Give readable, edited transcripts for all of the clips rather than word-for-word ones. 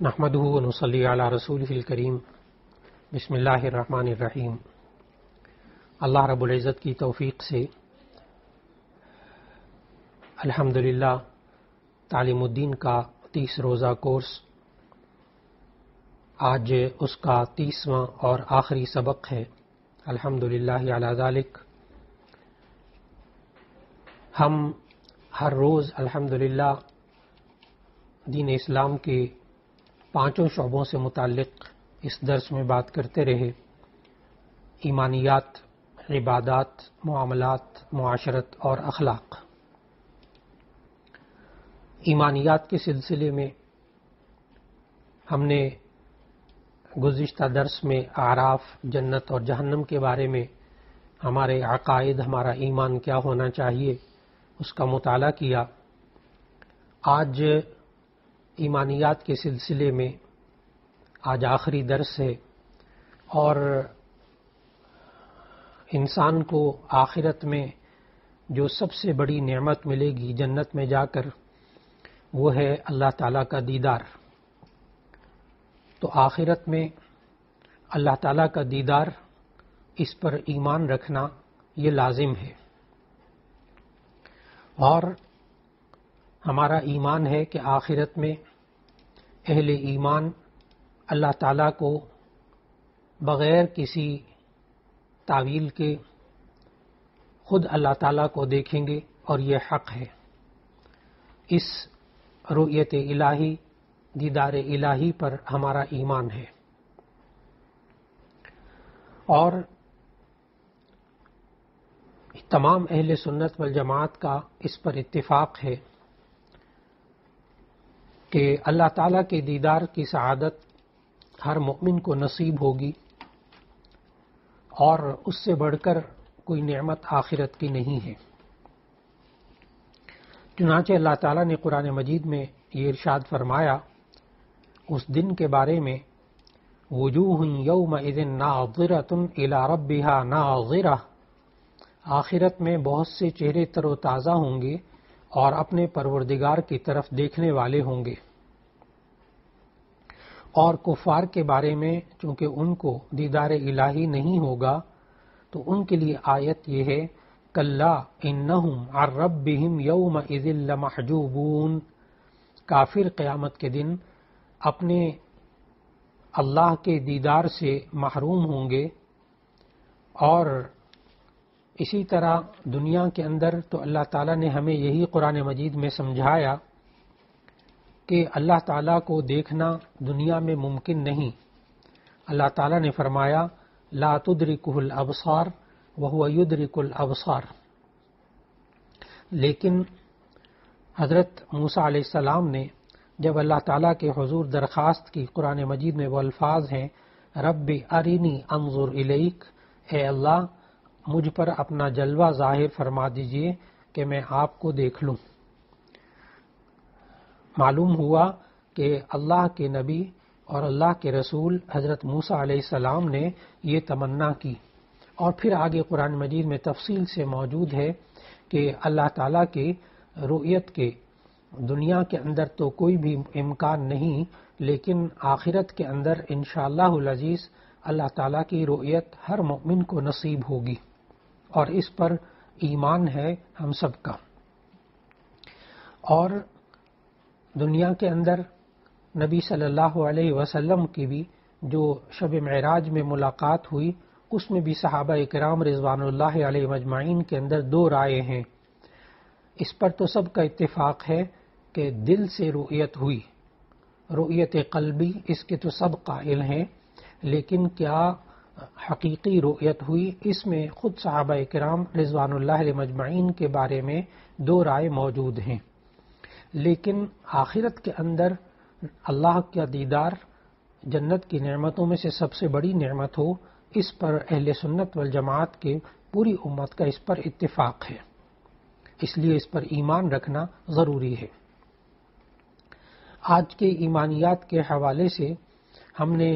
نحمدہ و نصلی علی رسولہ الکریم بسم اللہ الرحمن الرحیم۔ اللہ رب العزت کی توفیق سے الحمدللہ تعلیم الدین کا 30 روزہ کورس آج اس کا 30واں اور آخری سبق ہے۔ الحمدللہ علی ذالک۔ ہم ہر روز الحمدللہ دین اسلام کے 5 شعبوں سے متعلق اس درس میں بات کرتے رہے: ایمانیات، عبادات، معاملات، معاشرت اور اخلاق۔ ایمانیات کے سلسلے میں ہم نے گزشتہ درس میں اعراف، جنت اور جہنم کے بارے میں ہمارے عقائد، ہمارا ایمان کیا ہونا چاہیے، اس کا مطالعہ کیا۔ آج ایمانیات کے سلسلے میں آج آخری درس ہے، اور انسان کو آخرت میں جو سب سے بڑی نعمت ملے گی جنت میں جا کر، وہ ہے اللہ تعالیٰ کا دیدار۔ تو آخرت میں اللہ تعالیٰ کا دیدار، اس پر ایمان رکھنا یہ لازم ہے، اور ہمارا ایمان ہے کہ آخرت میں اہل ایمان اللہ تعالیٰ کو بغیر کسی تعویل کے خود اللہ تعالیٰ کو دیکھیں گے، اور یہ حق ہے۔ اس رؤیت الہی، دیدار الہی پر ہمارا ایمان ہے، اور تمام اہل سنت والجماعت کا اس پر اتفاق ہے کہ اللہ تعالیٰ کے دیدار کی سعادت ہر مومن کو نصیب ہوگی، اور اس سے بڑھ کر کوئی نعمت آخرت کی نہیں ہے۔ چنانچہ اللہ تعالیٰ نے قرآن مجید میں یہ ارشاد فرمایا اس دن کے بارے میں: وجوہ یومئذ ناظرۃ الی ربہا ناظرہ۔ آخرت میں بہت سے چہرے تر و تازہ ہوں گے اور اپنے پروردگار کی طرف دیکھنے والے ہوں گے۔ اور کفار کے بارے میں چونکہ ان کو دیدار الہی نہیں ہوگا، تو ان کے لیے آیت یہ ہے: کلا انہم عن ربہم یومئذ لمحجوبون۔ کافر قیامت کے دن اپنے اللہ کے دیدار سے محروم ہوں گے۔ اور اسی طرح دنیا کے اندر تو اللہ تعالیٰ نے ہمیں یہی قرآن مجید میں سمجھایا کہ اللہ تعالیٰ کو دیکھنا دنیا میں ممکن نہیں۔ اللہ تعالیٰ نے فرمایا: لا تدرکہ الابصار وہو یدرک الابصار۔ لیکن حضرت موسیٰ علیہ السلام نے جب اللہ تعالیٰ کے حضور درخواست کی، قرآن مجید میں وہ الفاظ ہیں: رب ارینی انظر الیک، اے اللہ مجھ پر اپنا جلوہ ظاہر فرما دیجئے کہ میں آپ کو دیکھ لوں۔ معلوم ہوا کہ اللہ کے نبی اور اللہ کے رسول حضرت موسیٰ علیہ السلام نے یہ تمنا کی، اور پھر آگے قرآن مجید میں تفصیل سے موجود ہے کہ اللہ تعالیٰ کے رؤیت کے دنیا کے اندر تو کوئی بھی امکان نہیں، لیکن آخرت کے اندر انشاءاللہ العزیز اللہ تعالیٰ کی رؤیت ہر مومن کو نصیب ہوگی، اور اس پر ایمان ہے ہم سب کا۔ اور دنیا کے اندر نبی صلی اللہ علیہ وسلم کی بھی جو شب معراج میں ملاقات ہوئی، اس میں بھی صحابہ کرام رضوان اللہ علیہ مجمعین کے اندر 2 رائے ہیں۔ اس پر تو سب کا اتفاق ہے کہ دل سے رؤیت ہوئی، رؤیت قلبی، اس کے تو سب قائل ہیں، لیکن کیا حقیقی رؤیت ہوئی، اس میں خود صحابہ کرام رضوان اللہ علیہ مجمعین کے بارے میں 2 رائے موجود ہیں۔ لیکن آخرت کے اندر اللہ کا دیدار جنت کی نعمتوں میں سے سب سے بڑی نعمت ہو، اس پر اہل سنت والجماعت کے پوری امت کا اس پر اتفاق ہے، اس لیے اس پر ایمان رکھنا ضروری ہے۔ آج کے ایمانیات کے حوالے سے ہم نے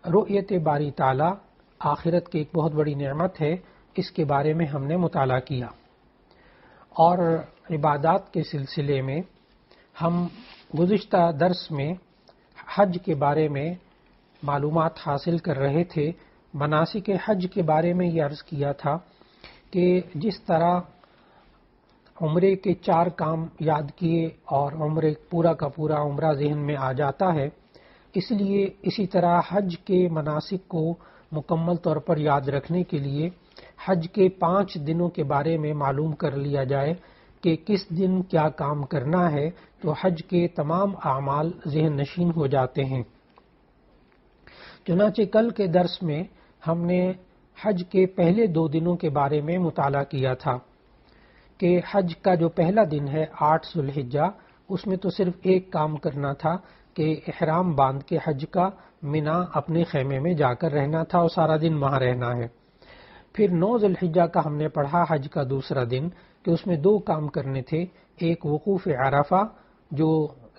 رؤیت باری تعالیٰ آخرت کی ایک بہت بڑی نعمت ہے، اس کے بارے میں ہم نے مطالعہ کیا، اور عبادات کے سلسلے میں ہم گزشتہ درس میں حج کے بارے میں معلومات حاصل کر رہے تھے، مناسک حج کے بارے میں یہ عرض کیا تھا کہ جس طرح عمرے کے 4 کام یاد کیے اور عمرے پورا کا پورا عمرہ ذہن میں آ جاتا ہے، اس لیے اسی طرح حج کے مناسک کو مکمل طور پر یاد رکھنے کے لیے حج کے 5 دنوں کے بارے میں معلوم کر لیا جائے کہ کس دن کیا کام کرنا ہے، تو حج کے تمام اعمال ذہن نشین ہو جاتے ہیں۔ چنانچہ کل کے درس میں ہم نے حج کے پہلے 2 دنوں کے بارے میں مطالعہ کیا تھا کہ حج کا جو پہلا دن ہے 8 ذو الحجہ، اس میں تو صرف ایک کام کرنا تھا کہ احرام باندھ کے حج کا منا اپنے خیمے میں جا کر رہنا تھا اور سارا دن وہاں رہنا ہے۔ پھر 9 ذو الحجہ کا ہم نے پڑھا حج کا دوسرا دن کہ اس میں 2 کام کرنے تھے، ایک وقوف عرفہ جو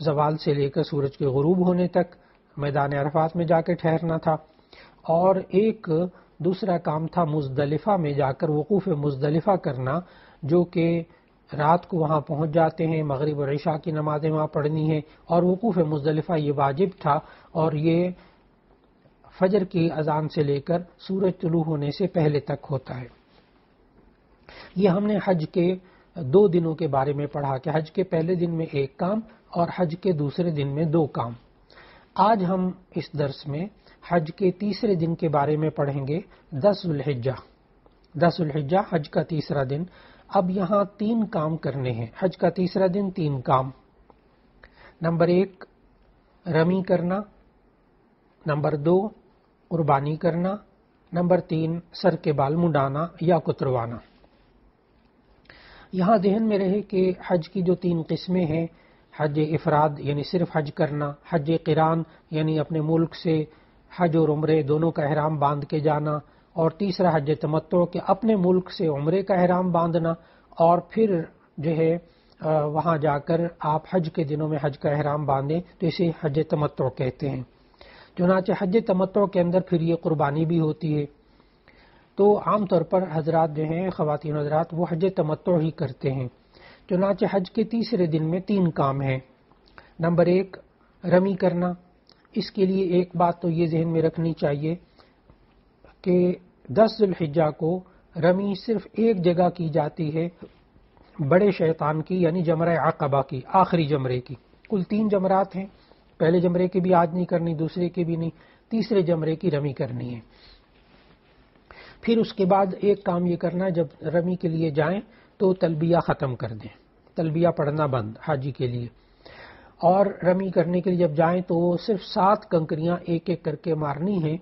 زوال سے لے کر سورج کے غروب ہونے تک میدان عرفات میں جا کے ٹھہرنا تھا، اور ایک دوسرا کام تھا مزدلفہ میں جا کر وقوف مزدلفہ کرنا، جو کہ رات کو وہاں پہنچ جاتے ہیں، مغرب اور عشاء کی نمازیں وہاں پڑھنی ہے، اور وقوف مزدلفہ یہ واجب تھا اور یہ فجر کی اذان سے لے کر سورج طلوع ہونے سے پہلے تک ہوتا ہے۔ یہ ہم نے حج کے 2 دنوں کے بارے میں پڑھا کہ حج کے پہلے دن میں 1 کام اور حج کے دوسرے دن میں 2 کام۔ آج ہم اس درس میں حج کے تیسرے دن کے بارے میں پڑھیں گے، 10 ذو الحجہ۔ 10 ذو الحجہ حج کا تیسرا دن۔ اب یہاں 3 کام کرنے ہیں، حج کا تیسرا دن 3 کام۔ نمبر 1 رمی کرنا، نمبر 2 قربانی کرنا، نمبر 3 سر کے بال منڈانا یا کتروانا۔ یہاں ذہن میں رہے کہ حج کی جو 3 قسمیں ہیں، حج افراد یعنی صرف حج کرنا، حج قران یعنی اپنے ملک سے حج اور عمرے دونوں کا احرام باندھ کے جانا، اور تیسرا حج تمتع کہ اپنے ملک سے عمرے کا احرام باندھنا اور پھر جو ہے وہاں جا کر آپ حج کے دنوں میں حج کا احرام باندھیں تو اسے حج تمتع کہتے ہیں۔ چنانچہ حج تمتع کے اندر پھر یہ قربانی بھی ہوتی ہے۔ تو عام طور پر حضرات جو ہیں، خواتین حضرات، وہ حج تمتع ہی کرتے ہیں۔ چنانچہ حج کے تیسرے دن میں 3 کام ہیں۔ نمبر 1 رمی کرنا۔ اس کے لیے ایک بات تو یہ ذہن میں رکھنی چاہیے کہ 10 ذو الحجہ کو رمی صرف ایک جگہ کی جاتی ہے، بڑے شیطان کی یعنی جمرہ عقبہ کی، آخری جمرے کی۔ کل 3 جمرات ہیں، پہلے جمرے کی بھی آج نہیں کرنی، دوسرے کی بھی نہیں، تیسرے جمرے کی رمی کرنی ہے۔ پھر اس کے بعد ایک کام یہ کرنا، جب رمی کے لیے جائیں تو تلبیہ ختم کر دیں، تلبیہ پڑھنا بند حاجی کے لیے، اور رمی کرنے کے لیے جب جائیں تو صرف 7 کنکریاں ایک ایک کر کے مارنی ہیں،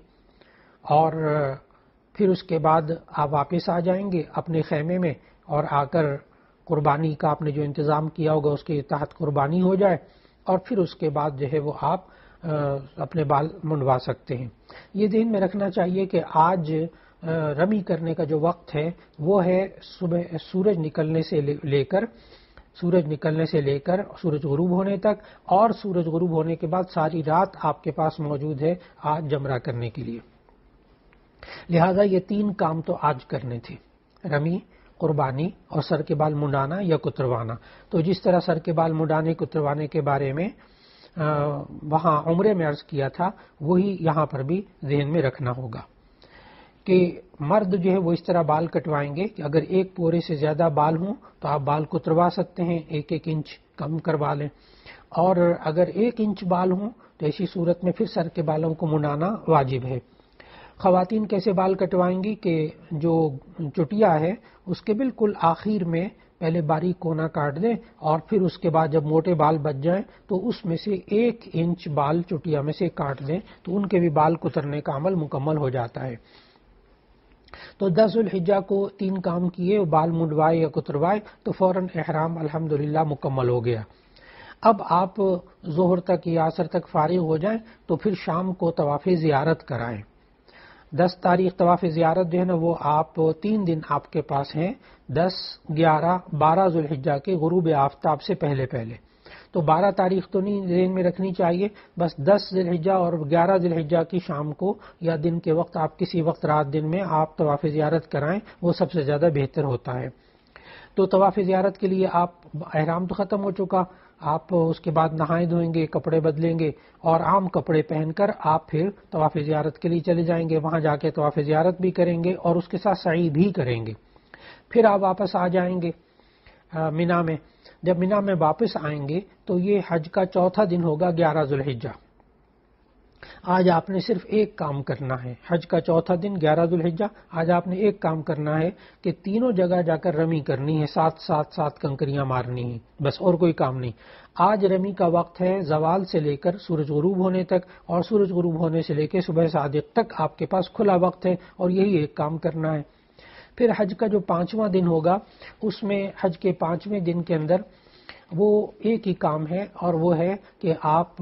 اور پھر اس کے بعد آپ واپس آ جائیں گے اپنے خیمے میں، اور آ کر قربانی کا آپ نے جو انتظام کیا ہوگا اس کے تحت قربانی ہو جائے، اور پھر اس کے بعد جو ہے وہ آپ اپنے بال منڈوا سکتے ہیں۔ یہ ذہن میں رکھنا چاہیے کہ آج رمی کرنے کا جو وقت ہے وہ ہے صبح سورج نکلنے سے لے کر سورج غروب ہونے تک، اور سورج غروب ہونے کے بعد ساری رات آپ کے پاس موجود ہے آج جمرہ کرنے کے لیے۔ لہذا یہ 3 کام تو آج کرنے تھے، رمی، قربانی اور سر کے بال منڈانا یا کتروانا۔ تو جس طرح سر کے بال منڈانے کتروانے کے بارے میں وہاں عمرے میں عرض کیا تھا، وہی یہاں پر بھی ذہن میں رکھنا ہوگا کہ مرد جو ہے وہ اس طرح بال کٹوائیں گے کہ اگر 1 پورے سے زیادہ بال ہوں تو آپ بال کتروا سکتے ہیں، 1 انچ کم کروا لیں، اور اگر 1 انچ بال ہوں تو ایسی صورت میں پھر سر کے بالوں کو منڈانا واجب ہے۔ خواتین کیسے بال کٹوائیں گی کہ جو چٹیا ہے اس کے بالکل آخر میں پہلے باریک کونا کاٹ دیں، اور پھر اس کے بعد جب موٹے بال بچ جائیں تو اس میں سے 1 انچ بال چٹیا میں سے کاٹ دیں، تو ان کے بھی بال کترنے کا عمل مکمل ہو جاتا ہے۔ تو 10 ذو الحجہ کو 3 کام کیے، بال منڈوائے یا کتروائے تو فوراً احرام الحمدللہ مکمل ہو گیا۔ اب آپ ظہر تک یا عصر تک فارغ ہو جائیں تو پھر شام کو طواف زیارت کرائیں۔ 10 تاریخ طواف زیارت جو ہے نا وہ آپ 3 دن آپ کے پاس ہیں، 10، 11، 12 ذو الحجہ کے غروب آفتاب سے پہلے تو 12 تاریخ تو نہیں ذہن میں رکھنی چاہیے، بس 10 ذی الحجہ اور 11 ذی الحجہ کی شام کو یا دن کے وقت آپ کسی وقت رات دن میں آپ طواف زیارت کرائیں، وہ سب سے زیادہ بہتر ہوتا ہے۔ تو طواف زیارت کے لیے آپ احرام تو ختم ہو چکا، آپ اس کے بعد نہائے دھوئیں گے، کپڑے بدلیں گے اور عام کپڑے پہن کر آپ پھر طواف زیارت کے لیے چلے جائیں گے، وہاں جا کے طواف زیارت بھی کریں گے اور اس کے ساتھ سعی بھی کریں گے۔ پھر آپ واپس آ جائیں گے مینا میں۔ جب مینا میں واپس آئیں گے تو یہ حج کا چوتھا دن ہوگا، 11 ذوالحجہ۔ آج آپ نے صرف ایک کام کرنا ہے، حج کا چوتھا دن 11 ذوالحجہ، آج آپ نے ایک کام کرنا ہے کہ تینوں جگہ جا کر رمی کرنی ہے، سات کنکریاں مارنی ہیں، بس اور کوئی کام نہیں۔ آج رمی کا وقت ہے زوال سے لے کر سورج غروب ہونے تک، اور سورج غروب ہونے سے لے کے صبح صادق تک آپ کے پاس کھلا وقت ہے، اور یہی ایک کام کرنا ہے۔ پھر حج کا جو 5واں دن ہوگا، اس میں حج کے 5ویں دن کے اندر وہ ایک ہی کام ہے، اور وہ ہے کہ آپ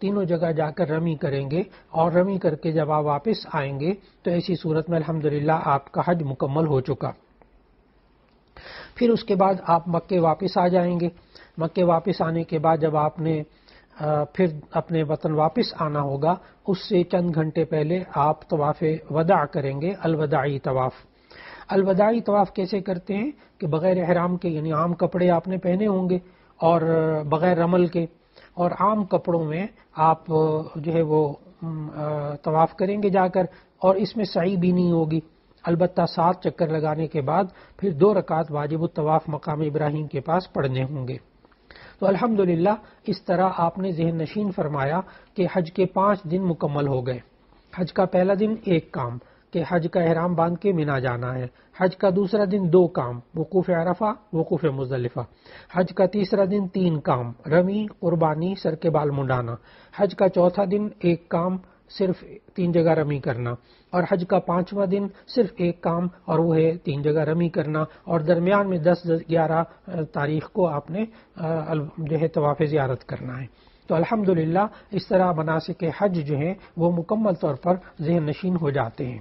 تینوں جگہ جا کر رمی کریں گے، اور رمی کر کے جب آپ واپس آئیں گے تو ایسی صورت میں الحمدللہ آپ کا حج مکمل ہو چکا۔ پھر اس کے بعد آپ مکے واپس آ جائیں گے۔ مکے واپس آنے کے بعد جب آپ نے پھر اپنے وطن واپس آنا ہوگا، اس سے چند گھنٹے پہلے آپ طواف وداع کریں گے، الوداعی طواف۔ الوداعی طواف کیسے کرتے ہیں کہ بغیر احرام کے، یعنی عام کپڑے آپ نے پہنے ہوں گے اور بغیر رمل کے، اور عام کپڑوں میں آپ جو ہے وہ طواف کریں گے جا کر، اور اس میں سعی بھی نہیں ہوگی، البتہ 7 چکر لگانے کے بعد پھر 2 رکعت واجب الطواف مقام ابراہیم کے پاس پڑھنے ہوں گے۔ تو الحمدللہ اس طرح آپ نے ذہن نشین فرمایا کہ حج کے 5 دن مکمل ہو گئے۔ حج کا پہلا دن ایک کام کہ حج کا احرام باندھ کے مینا جانا ہے۔ حج کا دوسرا دن 2 کام، وقوف عرفہ، وقوف مزدلفہ۔ حج کا تیسرا دن 3 کام، رمی، قربانی، سر کے بال منڈانا۔ حج کا چوتھا دن ایک کام، صرف 3 جگہ رمی کرنا، اور حج کا 5واں دن صرف ایک کام، اور وہ ہے 3 جگہ رمی کرنا، اور درمیان میں 10-11 تاریخ کو آپ نے جو ہے طواف زیارت کرنا ہے۔ تو الحمدللہ اس طرح مناسک حج جو ہیں وہ مکمل طور پر ذہن نشین ہو جاتے ہیں۔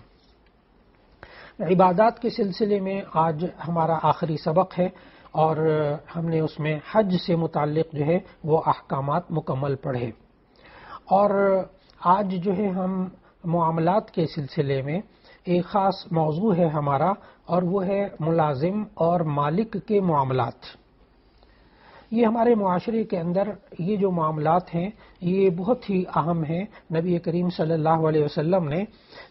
عبادات کے سلسلے میں آج ہمارا آخری سبق ہے، اور ہم نے اس میں حج سے متعلق جو ہے وہ احکامات مکمل پڑھے۔ اور آج جو ہے ہم معاملات کے سلسلے میں ایک خاص موضوع ہے ہمارا، اور وہ ہے ملازم اور مالک کے معاملات۔ یہ ہمارے معاشرے کے اندر یہ جو معاملات ہیں یہ بہت ہی اہم ہیں۔ نبی کریم صلی اللہ علیہ وسلم نے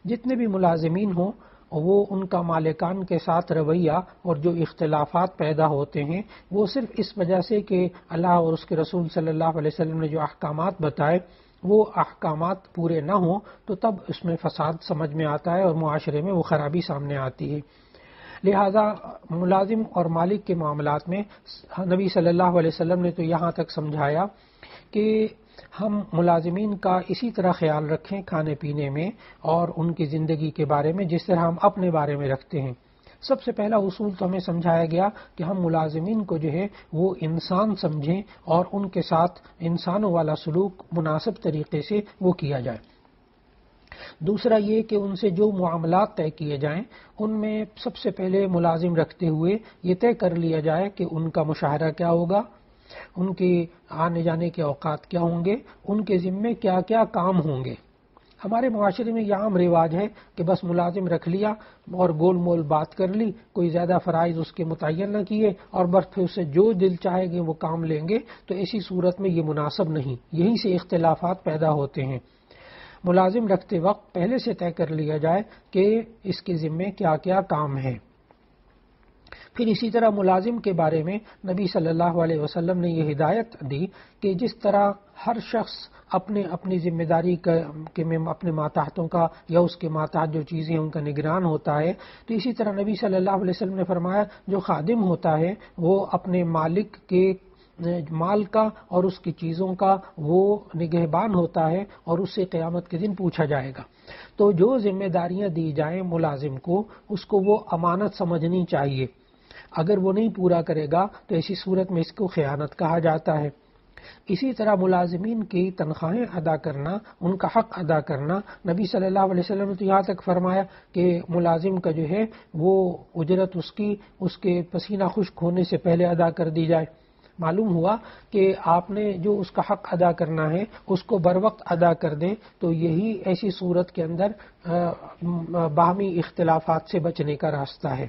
جتنے بھی ملازمین ہوں وہ ان کا مالکان کے ساتھ رویہ اور جو اختلافات پیدا ہوتے ہیں وہ صرف اس وجہ سے کہ اللہ اور اس کے رسول صلی اللہ علیہ وسلم نے جو احکامات بتائے وہ احکامات پورے نہ ہوں تو تب اس میں فساد سمجھ میں آتا ہے اور معاشرے میں وہ خرابی سامنے آتی ہے۔ لہذا ملازم اور مالک کے معاملات میں نبی صلی اللہ علیہ وسلم نے تو یہاں تک سمجھایا کہ ہم ملازمین کا اسی طرح خیال رکھیں کھانے پینے میں اور ان کی زندگی کے بارے میں جس طرح ہم اپنے بارے میں رکھتے ہیں۔ سب سے پہلا اصول تو ہمیں سمجھایا گیا کہ ہم ملازمین کو جو ہے وہ انسان سمجھیں اور ان کے ساتھ انسانوں والا سلوک مناسب طریقے سے وہ کیا جائے۔ دوسرا یہ کہ ان سے جو معاملات طے کیے جائیں ان میں سب سے پہلے ملازم رکھتے ہوئے یہ طے کر لیا جائے کہ ان کا مشاہرہ کیا ہوگا، ان کے آنے جانے کے اوقات کیا ہوں گے، ان کے ذمے کیا کیا کام ہوں گے۔ ہمارے معاشرے میں یہ عام رواج ہے کہ بس ملازم رکھ لیا اور گول مول بات کر لی، کوئی زیادہ فرائض اس کے متعین نہ کیے اور بس پھر اسے جو دل چاہے گے وہ کام لیں گے، تو ایسی صورت میں یہ مناسب نہیں، یہیں سے اختلافات پیدا ہوتے ہیں۔ ملازم رکھتے وقت پہلے سے طے کر لیا جائے کہ اس کے ذمے کیا کیا کام ہے۔ پھر اسی طرح ملازم کے بارے میں نبی صلی اللہ علیہ وسلم نے یہ ہدایت دی کہ جس طرح ہر شخص اپنی ذمہ داری میں اپنے ماتحتوں کا یا اس کے ماتحت جو چیزیں ان کا نگران ہوتا ہے، تو اسی طرح نبی صلی اللہ علیہ وسلم نے فرمایا جو خادم ہوتا ہے وہ اپنے مالک کے مال کا اور اس کی چیزوں کا وہ نگہبان ہوتا ہے اور اس سے قیامت کے دن پوچھا جائے گا۔ تو جو ذمہ داریاں دی جائیں ملازم کو اس کو وہ امانت سمجھنی چاہیے، اگر وہ نہیں پورا کرے گا تو ایسی صورت میں اس کو خیانت کہا جاتا ہے۔ اسی طرح ملازمین کی تنخواہیں ادا کرنا، ان کا حق ادا کرنا، نبی صلی اللہ علیہ وسلم نے تو یہاں تک فرمایا کہ ملازم کا جو ہے وہ اجرت اس کے پسینہ خشک ہونے سے پہلے ادا کر دی جائے۔ معلوم ہوا کہ آپ نے جو اس کا حق ادا کرنا ہے اس کو بر وقت ادا کر دیں تو یہی ایسی صورت کے اندر باہمی اختلافات سے بچنے کا راستہ ہے۔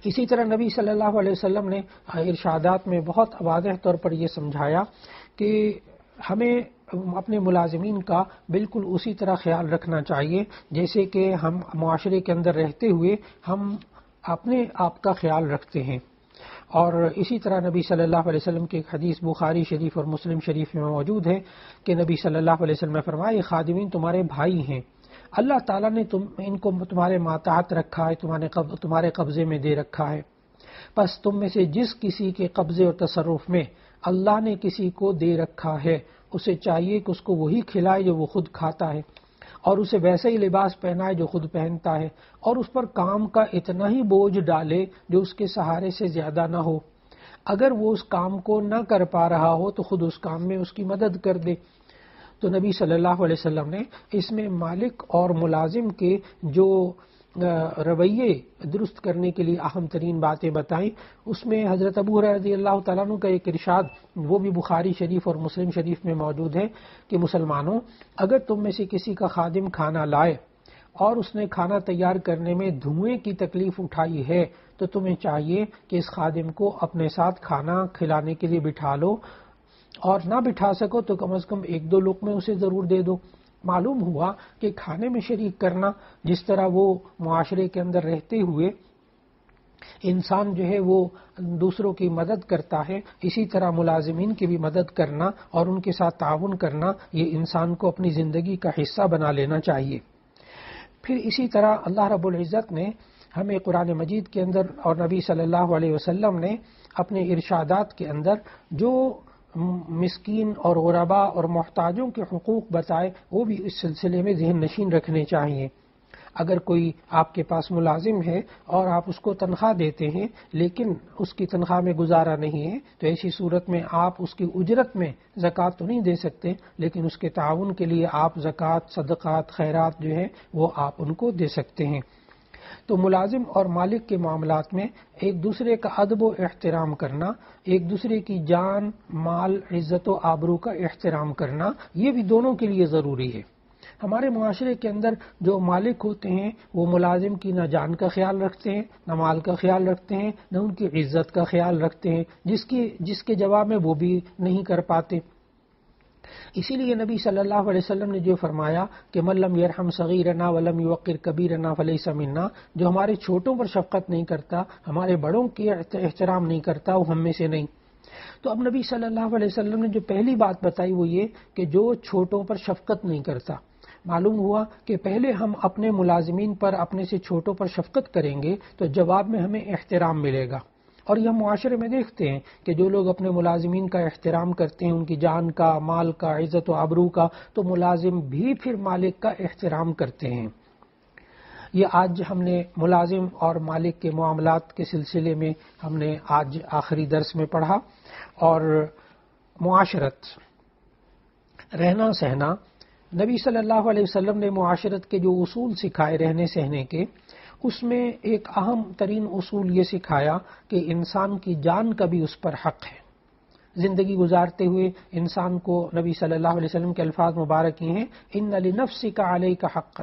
اسی طرح نبی صلی اللہ علیہ وسلم نے ارشادات میں بہت واضح طور پر یہ سمجھایا کہ ہمیں اپنے ملازمین کا بالکل اسی طرح خیال رکھنا چاہیے جیسے کہ ہم معاشرے کے اندر رہتے ہوئے ہم اپنے آپ کا خیال رکھتے ہیں۔ اور اسی طرح نبی صلی اللہ علیہ وسلم کی ایک حدیث بخاری شریف اور مسلم شریف میں موجود ہے کہ نبی صلی اللہ علیہ وسلم نے فرمایا، یہ خادمین تمہارے بھائی ہیں، اللہ تعالیٰ نے ان کو تمہارے ماتحت رکھا ہے، تمہارے قبضے میں دے رکھا ہے، پس تم میں سے جس کسی کے قبضے اور تصرف میں اللہ نے کسی کو دے رکھا ہے اسے چاہیے کہ اس کو وہی کھلائے جو وہ خود کھاتا ہے، اور اسے ویسا ہی لباس پہنائے جو خود پہنتا ہے، اور اس پر کام کا اتنا ہی بوجھ ڈالے جو اس کے سہارے سے زیادہ نہ ہو۔ اگر وہ اس کام کو نہ کر پا رہا ہو تو خود اس کام میں اس کی مدد کر دے۔ تو نبی صلی اللہ علیہ وسلم نے اس میں مالک اور ملازم کے جو رویے درست کرنے کے لیے اہم ترین باتیں بتائیں۔ اس میں حضرت ابو ہریرہ رضی اللہ تعالیٰ عنہ کا ایک ارشاد، وہ بھی بخاری شریف اور مسلم شریف میں موجود ہے کہ مسلمانوں، اگر تم میں سے کسی کا خادم کھانا لائے اور اس نے کھانا تیار کرنے میں دھوئیں کی تکلیف اٹھائی ہے تو تمہیں چاہیے کہ اس خادم کو اپنے ساتھ کھانا کھلانے کے لیے بٹھا لو، اور نہ بٹھا سکو تو کم از کم ایک دو لقمے اسے ضرور دے دو۔ معلوم ہوا کہ کھانے میں شریک کرنا، جس طرح وہ معاشرے کے اندر رہتے ہوئے انسان جو ہے وہ دوسروں کی مدد کرتا ہے، اسی طرح ملازمین کی بھی مدد کرنا اور ان کے ساتھ تعاون کرنا یہ انسان کو اپنی زندگی کا حصہ بنا لینا چاہیے۔ پھر اسی طرح اللہ رب العزت نے ہمیں قرآن مجید کے اندر اور نبی صلی اللہ علیہ وسلم نے اپنے ارشادات کے اندر جو مسکین اور غرباء اور محتاجوں کے حقوق بتائے وہ بھی اس سلسلے میں ذہن نشین رکھنے چاہیے۔ اگر کوئی آپ کے پاس ملازم ہے اور آپ اس کو تنخواہ دیتے ہیں لیکن اس کی تنخواہ میں گزارا نہیں ہے تو ایسی صورت میں آپ اس کی اجرت میں زکوٰۃ تو نہیں دے سکتے، لیکن اس کے تعاون کے لیے آپ زکوٰۃ، صدقات، خیرات جو ہے وہ آپ ان کو دے سکتے ہیں۔ تو ملازم اور مالک کے معاملات میں ایک دوسرے کا ادب و احترام کرنا، ایک دوسرے کی جان، مال، عزت و آبرو کا احترام کرنا، یہ بھی دونوں کے لیے ضروری ہے۔ ہمارے معاشرے کے اندر جو مالک ہوتے ہیں وہ ملازم کی نہ جان کا خیال رکھتے ہیں، نہ مال کا خیال رکھتے ہیں، نہ ان کی عزت کا خیال رکھتے ہیں، جس کے جواب میں وہ بھی نہیں کر پاتے۔ اسی لیے نبی صلی اللہ علیہ وسلم نے جو فرمایا کہ من لم یرحم صغیرنا ولم یوقر کبیرنا فلیس منا، جو ہمارے چھوٹوں پر شفقت نہیں کرتا، ہمارے بڑوں کی احترام نہیں کرتا، وہ ہم میں سے نہیں۔ تو اب نبی صلی اللہ علیہ وسلم نے جو پہلی بات بتائی وہ یہ کہ جو چھوٹوں پر شفقت نہیں کرتا، معلوم ہوا کہ پہلے ہم اپنے ملازمین پر، اپنے سے چھوٹوں پر شفقت کریں گے تو جواب میں ہمیں احترام ملے گا۔ اور یہ ہم معاشرے میں دیکھتے ہیں کہ جو لوگ اپنے ملازمین کا احترام کرتے ہیں، ان کی جان کا، مال کا، عزت و آبرو کا، تو ملازم بھی پھر مالک کا احترام کرتے ہیں۔ یہ آج ہم نے ملازم اور مالک کے معاملات کے سلسلے میں ہم نے آج آخری درس میں پڑھا۔ اور معاشرت، رہنا سہنا، نبی صلی اللہ علیہ وسلم نے معاشرت کے جو اصول سکھائے رہنے سہنے کے، اس میں ایک اہم ترین اصول یہ سکھایا کہ انسان کی جان کا بھی اس پر حق ہے۔ زندگی گزارتے ہوئے انسان کو نبی صلی اللہ علیہ وسلم کے الفاظ مبارک یہ ہیں، ان لنفسک علیک حقا،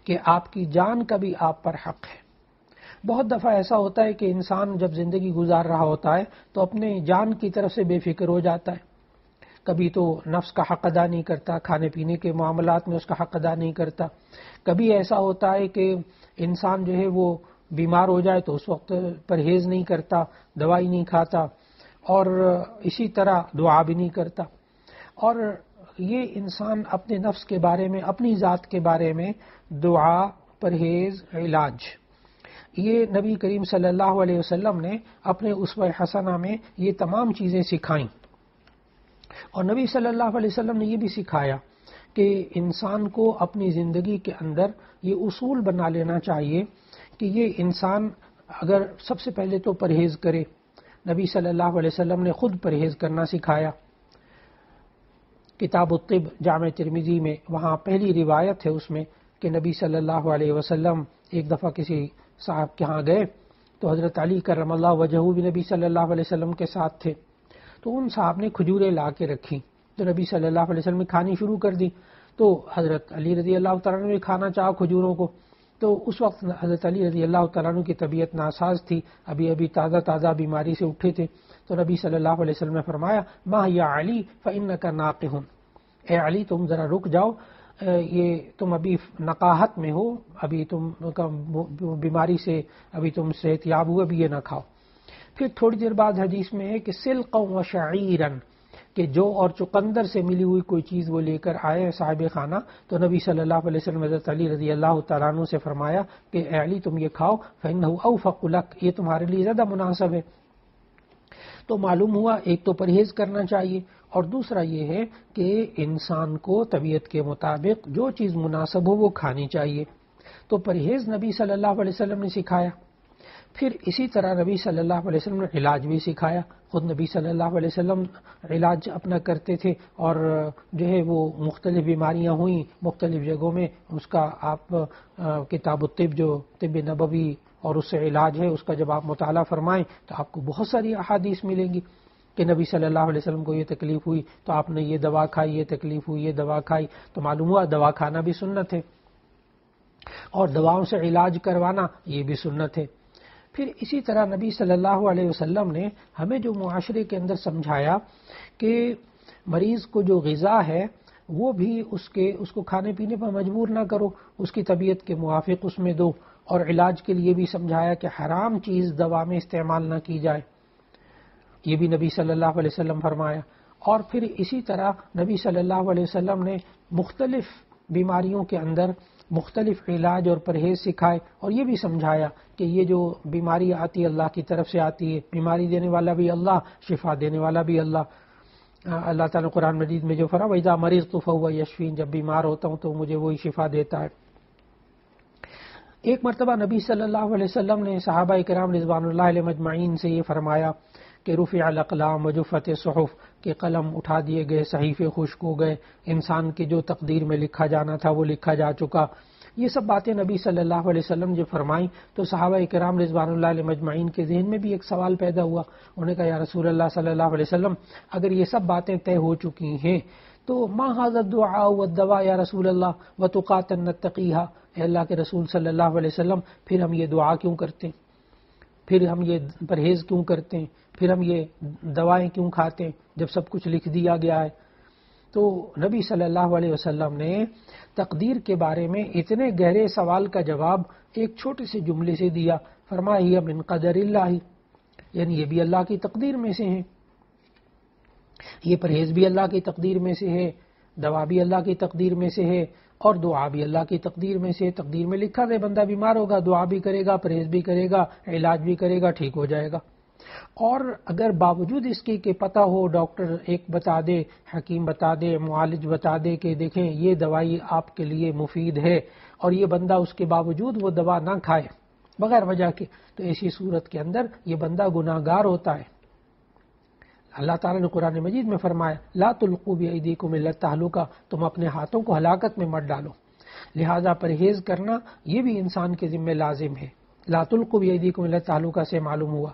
کہ آپ کی جان کا بھی آپ پر حق ہے۔ بہت دفعہ ایسا ہوتا ہے کہ انسان جب زندگی گزار رہا ہوتا ہے تو اپنے جان کی طرف سے بے فکر ہو جاتا ہے، کبھی تو نفس کا حق ادا نہیں کرتا، کھانے پینے کے معاملات میں اس کا حق ادا نہیں کرتا، کبھی ایسا ہوتا ہے کہ انسان جو ہے وہ بیمار ہو جائے تو اس وقت پرہیز نہیں کرتا، دوائی نہیں کھاتا، اور اسی طرح دعا بھی نہیں کرتا۔ اور یہ انسان اپنے نفس کے بارے میں، اپنی ذات کے بارے میں دعا، پرہیز، علاج، یہ نبی کریم صلی اللہ علیہ وسلم نے اپنے اسوہ حسنہ میں یہ تمام چیزیں سکھائیں۔ اور نبی صلی اللہ علیہ وسلم نے یہ بھی سکھایا کہ انسان کو اپنی زندگی کے اندر یہ اصول بنا لینا چاہیے کہ یہ انسان اگر سب سے پہلے تو پرہیز کرے۔ نبی صلی اللہ علیہ وسلم نے خود پرہیز کرنا سکھایا۔ کتاب الطب جامع ترمذی میں وہاں پہلی روایت ہے اس میں کہ نبی صلی اللہ علیہ وسلم ایک دفعہ کسی صاحب کے ہاں گئے تو حضرت علی کرم اللہ وجہہ بھی نبی صلی اللہ علیہ وسلم کے ساتھ تھے، تو ان صاحب نے کھجوریں لا کے رکھی تو نبی صلی اللہ علیہ وسلم نے کھانی شروع کر دی، تو حضرت علی رضی اللہ تعالیٰ نے کھانا چاہا کھجوروں کو، تو اس وقت حضرت علی رضی اللہ تعالیٰ عنہ کی طبیعت ناساز تھی، ابھی تازہ بیماری سے اٹھے تھے. تو نبی صلی اللہ علیہ وسلم نے فرمایا ما یا علی فإنک ناقح، اے علی تم ذرا رک جاؤ، یہ تم ابھی نقاہت میں ہو، ابھی تم بیماری سے ابھی تم صحت یاب ہوئے، ابھی یہ نہ کھاؤ. پھر تھوڑی دیر بعد حدیث میں ہے کہ سلقا و شعیرن، کہ جو اور چقندر سے ملی ہوئی کوئی چیز وہ لے کر آئے صاحب خانہ. تو نبی صلی اللہ علیہ وسلم حضرت علی رضی اللہ تعالیٰ عنہ سے فرمایا کہ اے علی تم یہ کھاؤ، فإنہ اوفق لک، یہ تمہارے لیے زیادہ مناسب ہے. تو معلوم ہوا ایک تو پرہیز کرنا چاہیے، اور دوسرا یہ ہے کہ انسان کو طبیعت کے مطابق جو چیز مناسب ہو وہ کھانی چاہیے. تو پرہیز نبی صلی اللہ علیہ وسلم نے سکھایا. پھر اسی طرح نبی صلی اللہ علیہ وسلم نے علاج بھی سکھایا. خود نبی صلی اللہ علیہ وسلم علاج اپنا کرتے تھے، اور جو ہے وہ مختلف بیماریاں ہوئیں مختلف جگہوں میں، اس کا آپ کتاب الطب جو طب نبوی اور اس سے علاج ہے اس کا جب آپ مطالعہ فرمائیں تو آپ کو بہت ساری احادیث ملیں گی کہ نبی صلی اللہ علیہ وسلم کو یہ تکلیف ہوئی تو آپ نے یہ دوا کھائی، یہ تکلیف ہوئی یہ دوا کھائی. تو معلوم ہوا دوا کھانا بھی سنت ہے، اور دواؤں سے علاج کروانا یہ بھی سنت ہے. پھر اسی طرح نبی صلی اللہ علیہ وسلم نے ہمیں جو معاشرے کے اندر سمجھایا کہ مریض کو جو غذا ہے وہ بھی اس کو کھانے پینے پر مجبور نہ کرو، اس کی طبیعت کے موافق اس میں دو. اور علاج کے لیے بھی سمجھایا کہ حرام چیز دوا میں استعمال نہ کی جائے، یہ بھی نبی صلی اللہ علیہ وسلم فرمایا. اور پھر اسی طرح نبی صلی اللہ علیہ وسلم نے مختلف بیماریوں کے اندر مختلف علاج اور پرہیز سکھائے، اور یہ بھی سمجھایا کہ یہ جو بیماری آتی ہے اللہ کی طرف سے آتی ہے، بیماری دینے والا بھی اللہ، شفا دینے والا بھی اللہ. اللہ تعالیٰ قرآن مجید میں جو فرمایا وَإِذَا مَرِضْتُ فَهُوَ يَشْفِينِ، جب بیمار ہوتا ہوں تو مجھے وہی شفا دیتا ہے. ایک مرتبہ نبی صلی اللہ علیہ وسلم نے صحابہ کرام رضوان اللہ علیہ مجمعین سے یہ فرمایا کہ رفع الاقلام وجفت الصحف، کہ قلم اٹھا دیے گئے، صحیفے خشک ہو گئے، انسان کی جو تقدیر میں لکھا جانا تھا وہ لکھا جا چکا. یہ سب باتیں نبی صلی اللہ علیہ وسلم جب فرمائیں تو صحابہ کرام رضوان اللہ علیہ مجمعین کے ذہن میں بھی ایک سوال پیدا ہوا. انہوں نے کہا یا رسول اللہ صلی اللہ علیہ وسلم، اگر یہ سب باتیں طے ہو چکی ہیں تو ما ھذا الدعاء والدواء یا رسول اللہ وتقاۃ نتقیھا، اے اللہ کے رسول صلی اللہ علیہ وسلم پھر ہم یہ دعا کیوں کرتے ہیں، پھر ہم یہ پرہیز کیوں کرتے ہیں، پھر ہم یہ دوائیں کیوں کھاتے ہیں جب سب کچھ لکھ دیا گیا ہے. تو نبی صلی اللہ علیہ وسلم نے تقدیر کے بارے میں اتنے گہرے سوال کا جواب ایک چھوٹے سے جملے سے دیا. فرمایا ہی من قدر اللہ، یعنی یہ بھی اللہ کی تقدیر میں سے ہے، یہ پرہیز بھی اللہ کی تقدیر میں سے ہے، دوا بھی اللہ کی تقدیر میں سے ہے، اور دعا بھی اللہ کی تقدیر میں سے. تقدیر میں لکھا ہے بندہ بیمار ہوگا، دعا بھی کرے گا، پرہیز بھی کرے گا، علاج بھی کرے گا، ٹھیک ہو جائے گا. اور اگر باوجود اس کی کہ پتہ ہو، ڈاکٹر ایک بتا دے، حکیم بتا دے، معالج بتا دے کہ دیکھیں یہ دوائی آپ کے لیے مفید ہے، اور یہ بندہ اس کے باوجود وہ دوا نہ کھائے بغیر وجہ کے، تو ایسی صورت کے اندر یہ بندہ گناہگار ہوتا ہے. اللہ تعالیٰ نے قرآن مجید میں فرمایا لا تلقوا بأیدیکم الی التہلکہ، تم اپنے ہاتھوں کو ہلاکت میں مت ڈالو. لہذا پرہیز کرنا یہ بھی انسان کے ذمہ لازم ہے. لا تلقوا بأیدیکم الی التہلکہ سے معلوم ہوا.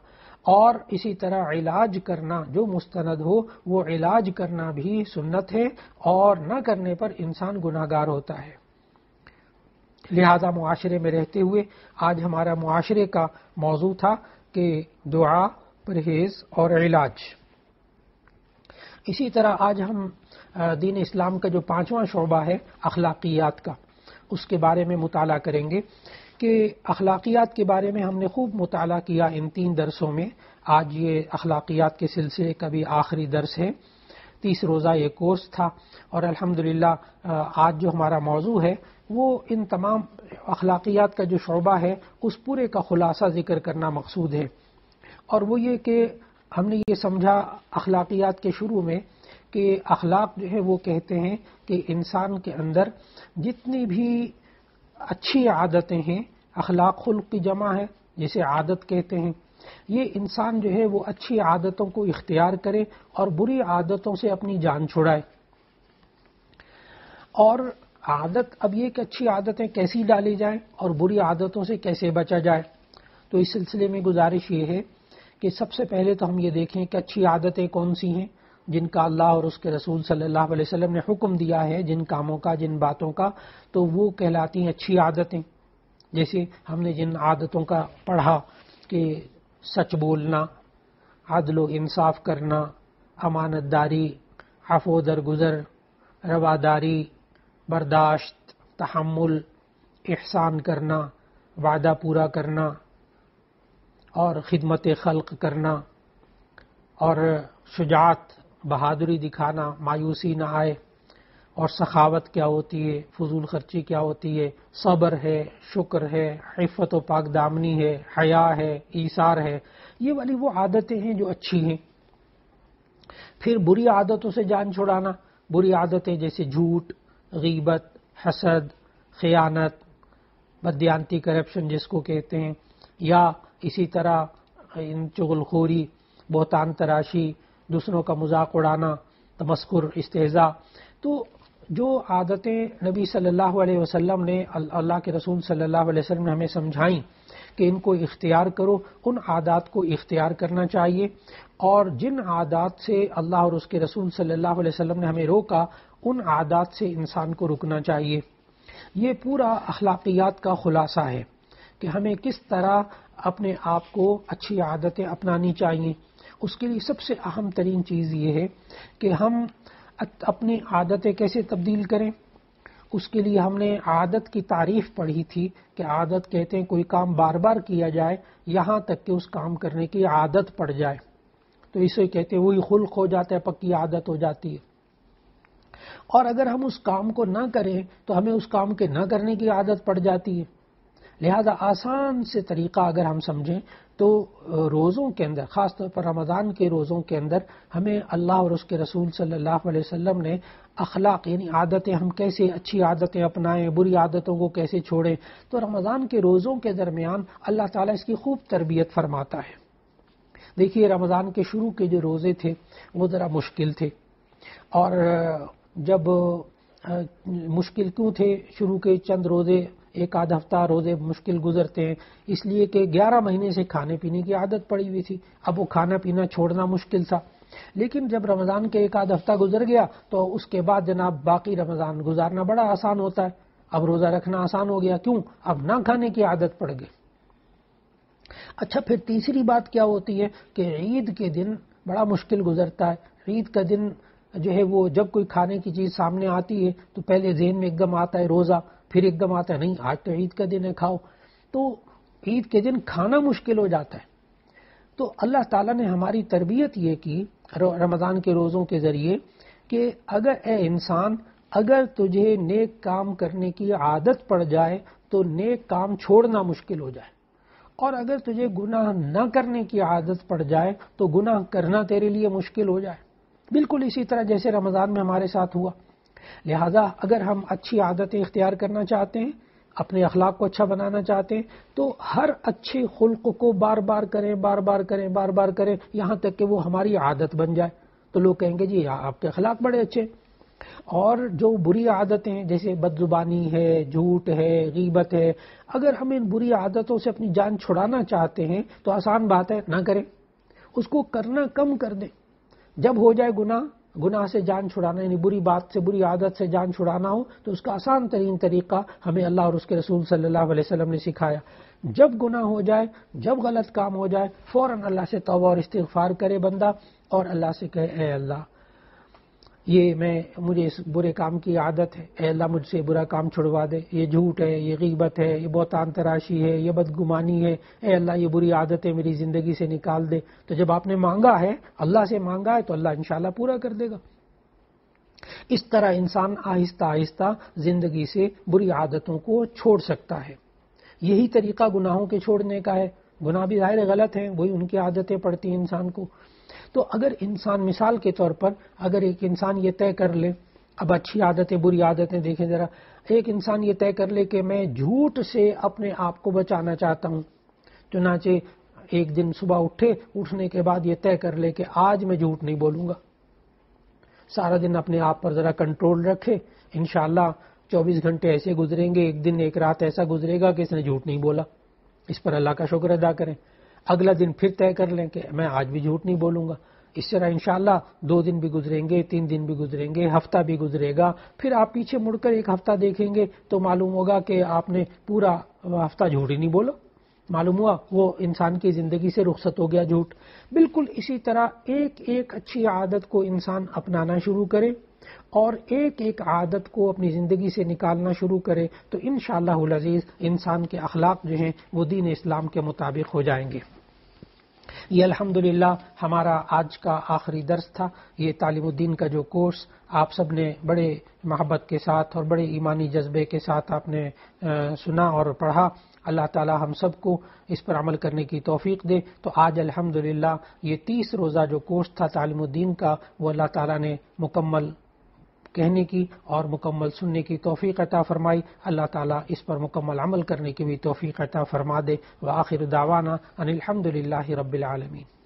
اور اسی طرح علاج کرنا جو مستند ہو وہ علاج کرنا بھی سنت ہے، اور نہ کرنے پر انسان گناہگار ہوتا ہے. لہذا معاشرے میں رہتے ہوئے آج ہمارا معاشرے کا موضوع تھا کہ دعا، پرہیز اور علاج. اسی طرح آج ہم دین اسلام کا جو 5واں شعبہ ہے اخلاقیات کا، اس کے بارے میں مطالعہ کریں گے کہ اخلاقیات کے بارے میں ہم نے خوب مطالعہ کیا ان 3 درسوں میں. آج یہ اخلاقیات کے سلسلے کا بھی آخری درس ہے، 30 روزہ یہ کورس تھا، اور الحمدللہ آج جو ہمارا موضوع ہے وہ ان تمام اخلاقیات کا جو شعبہ ہے اس پورے کا خلاصہ ذکر کرنا مقصود ہے. اور وہ یہ کہ ہم نے یہ سمجھا اخلاقیات کے شروع میں کہ اخلاق جو ہے وہ کہتے ہیں کہ انسان کے اندر جتنی بھی اچھی عادتیں ہیں، اخلاق خلق کی جمع ہے جسے عادت کہتے ہیں، یہ انسان جو ہے وہ اچھی عادتوں کو اختیار کرے اور بری عادتوں سے اپنی جان چھڑائے. اور عادت اب یہ کہ اچھی عادتیں کیسی ڈالی جائیں اور بری عادتوں سے کیسے بچا جائے. تو اس سلسلے میں گزارش یہ ہے کہ سب سے پہلے تو ہم یہ دیکھیں کہ اچھی عادتیں کون سی ہیں جن کا اللہ اور اس کے رسول صلی اللہ علیہ وسلم نے حکم دیا ہے، جن کاموں کا، جن باتوں کا، تو وہ کہلاتی ہیں اچھی عادتیں. جیسے ہم نے جن عادتوں کا پڑھا کہ سچ بولنا، عدل و انصاف کرنا، امانت داری، عفو درگزر، رواداری، برداشت، تحمل، احسان کرنا، وعدہ پورا کرنا اور خدمت خلق کرنا، اور شجاعت، بہادری دکھانا، مایوسی نہ آئے، اور سخاوت کیا ہوتی ہے، فضول خرچی کیا ہوتی ہے، صبر ہے، شکر ہے، عفت و پاک دامنی ہے، حیا ہے، ایثار ہے، یہ والی وہ عادتیں ہیں جو اچھی ہیں۔ پھر بری عادتوں سے جان چھڑانا، بری عادتیں جیسے جھوٹ، غیبت، حسد، خیانت، بددیانتی، کرپشن جس کو کہتے ہیں، یا اسی طرح چغل خوری، بہتان تراشی، دوسروں کا مذاق اڑانا، تمسخر، استہزاء۔ تو جو عادتیں نبی صلی اللہ علیہ وسلم نے، اللہ کے رسول صلی اللہ علیہ وسلم نے ہمیں سمجھائیں کہ ان کو اختیار کرو، ان عادات کو اختیار کرنا چاہیے، اور جن عادات سے اللہ اور اس کے رسول صلی اللہ علیہ وسلم نے ہمیں روکا، ان عادات سے انسان کو رکنا چاہیے۔ یہ پورا اخلاقیات کا خلاصہ ہے کہ ہمیں کس طرح اپنے آپ کو اچھی عادتیں اپنانی چاہیے۔ اس کے لیے سب سے اہم ترین چیز یہ ہے کہ ہم اپنی عادتیں کیسے تبدیل کریں۔ اس کے لیے ہم نے عادت کی تعریف پڑھی تھی کہ عادت کہتے ہیں کوئی کام بار بار کیا جائے یہاں تک کہ اس کام کرنے کی عادت پڑ جائے، تو اسے کہتے ہیں وہی خلق ہو جاتا ہے، پکی عادت ہو جاتی ہے۔ اور اگر ہم اس کام کو نہ کریں تو ہمیں اس کام کے نہ کرنے کی عادت پڑ جاتی ہے۔ لہذا آسان سے طریقہ اگر ہم سمجھیں تو روزوں کے اندر، خاص طور پر رمضان کے روزوں کے اندر، ہمیں اللہ اور اس کے رسول صلی اللہ علیہ وسلم نے اخلاق یعنی عادتیں ہم کیسے اچھی عادتیں اپنائیں، بری عادتوں کو کیسے چھوڑیں، تو رمضان کے روزوں کے درمیان اللہ تعالیٰ اس کی خوب تربیت فرماتا ہے۔ دیکھیے رمضان کے شروع کے جو روزے تھے وہ ذرا مشکل تھے، اور جب مشکل کیوں تھے؟ شروع کے چند روزے، ایک آدھ ہفتہ روزے مشکل گزرتے ہیں اس لیے کہ 11 مہینے سے کھانے پینے کی عادت پڑی ہوئی تھی، اب وہ کھانا پینا چھوڑنا مشکل تھا۔ لیکن جب رمضان کے ایک آدھ ہفتہ گزر گیا تو اس کے بعد جناب باقی رمضان گزارنا بڑا آسان ہوتا ہے، اب روزہ رکھنا آسان ہو گیا۔ کیوں؟ اب نہ کھانے کی عادت پڑ گئی۔ اچھا، پھر تیسری بات کیا ہوتی ہے کہ عید کے دن بڑا مشکل گزرتا ہے۔ عید کا دن جو ہے وہ جب کوئی کھانے کی چیز سامنے آتی ہے تو پہلے ذہن میں ایک دم آتا ہے روزہ، پھر ایک دم آتا ہے نہیں آج تو عید کا دن ہے کھاؤ، تو عید کے دن کھانا مشکل ہو جاتا ہے۔ تو اللہ تعالیٰ نے ہماری تربیت یہ کی رمضان کے روزوں کے ذریعے کہ اگر اے انسان، اگر تجھے نیک کام کرنے کی عادت پڑ جائے تو نیک کام چھوڑنا مشکل ہو جائے، اور اگر تجھے گناہ نہ کرنے کی عادت پڑ جائے تو گناہ کرنا تیرے لیے مشکل ہو جائے، بالکل اسی طرح جیسے رمضان میں ہمارے ساتھ ہوا۔ لہذا اگر ہم اچھی عادتیں اختیار کرنا چاہتے ہیں، اپنے اخلاق کو اچھا بنانا چاہتے ہیں، تو ہر اچھے خلق کو بار بار کریں، بار بار کریں، بار بار کریں، یہاں تک کہ وہ ہماری عادت بن جائے، تو لوگ کہیں گے جی آپ کے اخلاق بڑے اچھے۔ اور جو بری عادتیں جیسے بد زبانی ہے، جھوٹ ہے، غیبت ہے، اگر ہم ان بری عادتوں سے اپنی جان چھڑانا چاہتے ہیں تو آسان بات ہے، نہ کریں، اس کو کرنا کم کر دیں۔ جب ہو جائے گناہ سے جان چھڑانا، یعنی بری بات سے، بری عادت سے جان چھڑانا ہو تو اس کا آسان ترین طریقہ ہمیں اللہ اور اس کے رسول صلی اللہ علیہ وسلم نے سکھایا۔ جب گناہ ہو جائے، جب غلط کام ہو جائے، فوراً اللہ سے توبہ اور استغفار کرے بندہ، اور اللہ سے کہے اے اللہ مجھے اس برے کام کی عادت ہے، اے اللہ مجھ سے برا کام چھڑوا دے، یہ جھوٹ ہے، یہ غیبت ہے، یہ بہتان تراشی ہے، یہ بدگمانی ہے، اے اللہ یہ بری عادتیں میری زندگی سے نکال دے۔ تو جب آپ نے مانگا ہے، اللہ سے مانگا ہے، تو اللہ انشاءاللہ پورا کر دے گا۔ اس طرح انسان آہستہ آہستہ زندگی سے بری عادتوں کو چھوڑ سکتا ہے۔ یہی طریقہ گناہوں کے چھوڑنے کا ہے۔ گناہ بھی ظاہر غلط ہیں، وہی ان کی عادتیں پڑتی ہیں انسان کو۔ تو اگر انسان، مثال کے طور پر اگر ایک انسان یہ طے کر لے، اب اچھی عادتیں بری عادتیں دیکھیں ذرا، ایک انسان یہ طے کر لے کہ میں جھوٹ سے اپنے آپ کو بچانا چاہتا ہوں، چنانچہ ایک دن صبح اٹھنے کے بعد یہ طے کر لے کہ آج میں جھوٹ نہیں بولوں گا، سارا دن اپنے آپ پر ذرا کنٹرول رکھے، انشاءاللہ 24 گھنٹے ایسے گزریں گے، ایک دن ایک رات ایسا گزرے گا کہ اس نے جھوٹ نہیں بولا، اس پر اللہ کا شکر ادا کریں۔ اگلا دن پھر طے کر لیں کہ میں آج بھی جھوٹ نہیں بولوں گا۔ اس طرح انشاءاللہ 2 دن بھی گزریں گے، 3 دن بھی گزریں گے، ہفتہ بھی گزرے گا، پھر آپ پیچھے مڑ کر ایک ہفتہ دیکھیں گے تو معلوم ہوگا کہ آپ نے پورا ہفتہ جھوٹ ہی نہیں بولو، معلوم ہوا وہ انسان کی زندگی سے رخصت ہو گیا جھوٹ۔ بالکل اسی طرح ایک ایک اچھی عادت کو انسان اپنانا شروع کرے اور ایک ایک عادت کو اپنی زندگی سے نکالنا شروع کرے تو انشاءاللہ العزیز انسان کے اخلاق جو ہیں وہ دین اسلام کے مطابق ہو جائیں گے۔ یہ الحمدللہ ہمارا آج کا آخری درس تھا۔ یہ تعلیم الدین کا جو کورس آپ سب نے بڑے محبت کے ساتھ اور بڑے ایمانی جذبے کے ساتھ آپ نے سنا اور پڑھا، اللہ تعالی ہم سب کو اس پر عمل کرنے کی توفیق دے۔ تو آج الحمدللہ یہ 30 روزہ جو کورس تھا تعلیم الدین کا، وہ اللہ تعالی نے مکمل کہنے کی اور مکمل سننے کی توفیق عطا فرمائی۔ اللہ تعالیٰ اس پر مکمل عمل کرنے کی بھی توفیق عطا فرما دے۔ وآخر دعوانا ان الحمدللہ رب العالمین۔